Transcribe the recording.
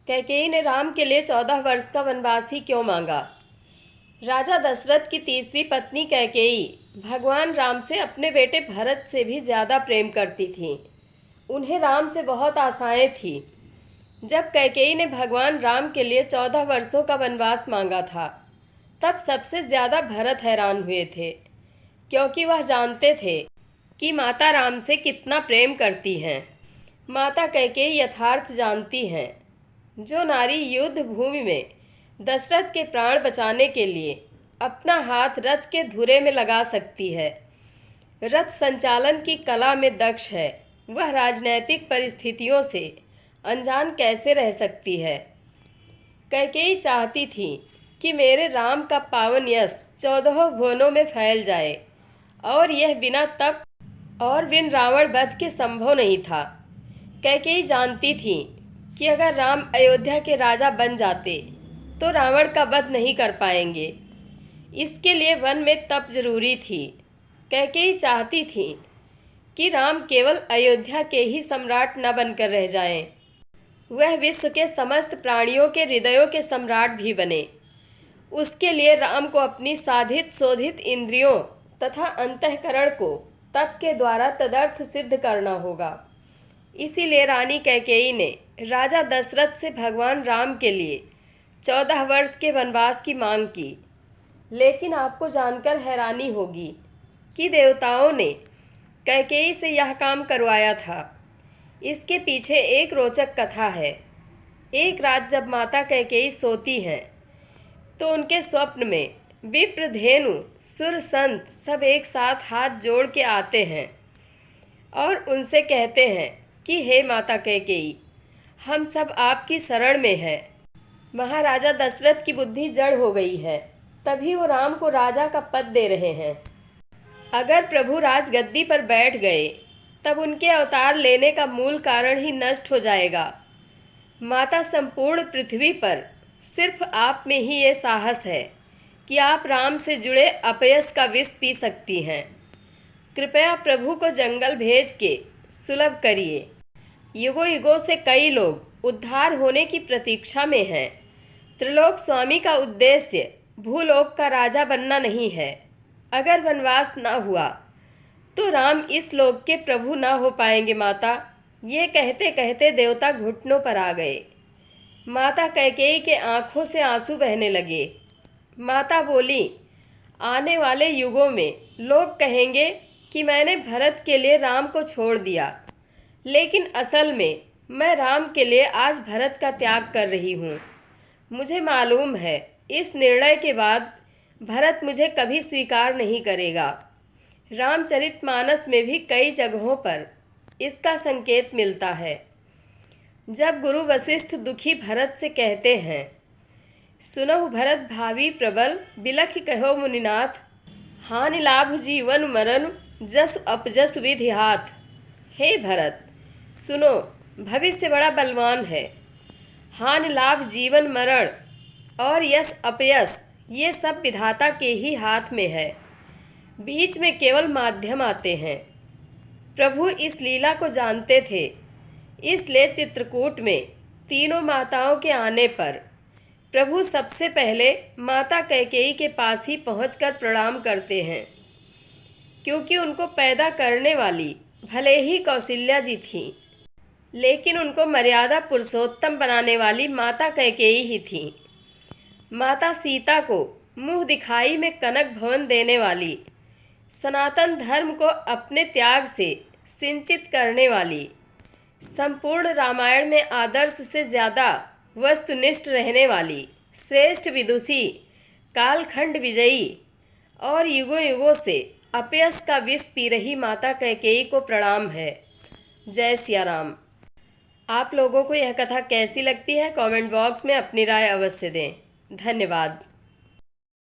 कैकेयी ने राम के लिए 14 वर्ष का वनवास ही क्यों मांगा? राजा दशरथ की तीसरी पत्नी कैकेयी भगवान राम से अपने बेटे भरत से भी ज़्यादा प्रेम करती थी। उन्हें राम से बहुत आशाएं थी। जब कैकेयी ने भगवान राम के लिए 14 वर्षों का वनवास मांगा था, तब सबसे ज़्यादा भरत हैरान हुए थे, क्योंकि वह जानते थे कि माता राम से कितना प्रेम करती हैं। माता कैकेयी यथार्थ जानती हैं। जो नारी युद्ध भूमि में दशरथ के प्राण बचाने के लिए अपना हाथ रथ के धुरे में लगा सकती है, रथ संचालन की कला में दक्ष है, वह राजनैतिक परिस्थितियों से अनजान कैसे रह सकती है? कैकेयी चाहती थी कि मेरे राम का पावन यश 14 भुवनों में फैल जाए, और यह बिना तप और बिन रावण वध के संभव नहीं था। कैकेयी जानती थी कि अगर राम अयोध्या के राजा बन जाते तो रावण का वध नहीं कर पाएंगे। इसके लिए वन में तप जरूरी थी। कैकेयी चाहती थी कि राम केवल अयोध्या के ही सम्राट न बनकर रह जाएं, वह विश्व के समस्त प्राणियों के हृदयों के सम्राट भी बने। उसके लिए राम को अपनी साधित शोधित इंद्रियों तथा अंतःकरण को तप के द्वारा तदर्थ सिद्ध करना होगा। इसीलिए रानी कैकेयी ने राजा दशरथ से भगवान राम के लिए 14 वर्ष के वनवास की मांग की। लेकिन आपको जानकर हैरानी होगी कि देवताओं ने कैकेयी से यह काम करवाया था। इसके पीछे एक रोचक कथा है। एक रात जब माता कैकेयी सोती हैं, तो उनके स्वप्न में विप्रधेनु सुर संत सब एक साथ हाथ जोड़ के आते हैं और उनसे कहते हैं कि हे माता कैकेयी, हम सब आपकी शरण में हैं। महाराजा दशरथ की बुद्धि जड़ हो गई है, तभी वो राम को राजा का पद दे रहे हैं। अगर प्रभु राजगद्दी पर बैठ गए, तब उनके अवतार लेने का मूल कारण ही नष्ट हो जाएगा। माता, संपूर्ण पृथ्वी पर सिर्फ आप में ही ये साहस है कि आप राम से जुड़े अपयश का विष पी सकती हैं। कृपया प्रभु को जंगल भेज के सुलभ करिए। युगों युगों से कई लोग उद्धार होने की प्रतीक्षा में हैं। त्रिलोक स्वामी का उद्देश्य भूलोक का राजा बनना नहीं है। अगर वनवास न हुआ तो राम इस लोक के प्रभु न हो पाएंगे माता। ये कहते कहते देवता घुटनों पर आ गए। माता कैकेयी के आंखों से आंसू बहने लगे। माता बोली, आने वाले युगों में लोग कहेंगे कि मैंने भरत के लिए राम को छोड़ दिया, लेकिन असल में मैं राम के लिए आज भरत का त्याग कर रही हूँ। मुझे मालूम है इस निर्णय के बाद भरत मुझे कभी स्वीकार नहीं करेगा। रामचरितमानस में भी कई जगहों पर इसका संकेत मिलता है। जब गुरु वशिष्ठ दुखी भरत से कहते हैं, सुनहु भरत भावी प्रबल, बिलख कहो मुनिनाथ, हानि लाभ जीवन मरण, जस अपजस विधि हाथ। हे भरत, सुनो, भविष्य बड़ा बलवान है। हानि लाभ जीवन मरण और यश अपयश ये सब विधाता के ही हाथ में है। बीच में केवल माध्यम आते हैं। प्रभु इस लीला को जानते थे, इसलिए चित्रकूट में तीनों माताओं के आने पर प्रभु सबसे पहले माता कैकेयी के पास ही पहुंचकर प्रणाम करते हैं, क्योंकि उनको पैदा करने वाली भले ही कौशल्या जी थीं, लेकिन उनको मर्यादा पुरुषोत्तम बनाने वाली माता कैकेयी ही थीं। माता सीता को मुँह दिखाई में कनक भवन देने वाली, सनातन धर्म को अपने त्याग से सिंचित करने वाली, संपूर्ण रामायण में आदर्श से ज़्यादा वस्तुनिष्ठ रहने वाली, श्रेष्ठ विदुषी, कालखंड विजयी और युगों युगों से अपयश का विष पी रही माता कैकेयी को प्रणाम है। जय सिया राम। आप लोगों को यह कथा कैसी लगती है, कमेंट बॉक्स में अपनी राय अवश्य दें। धन्यवाद।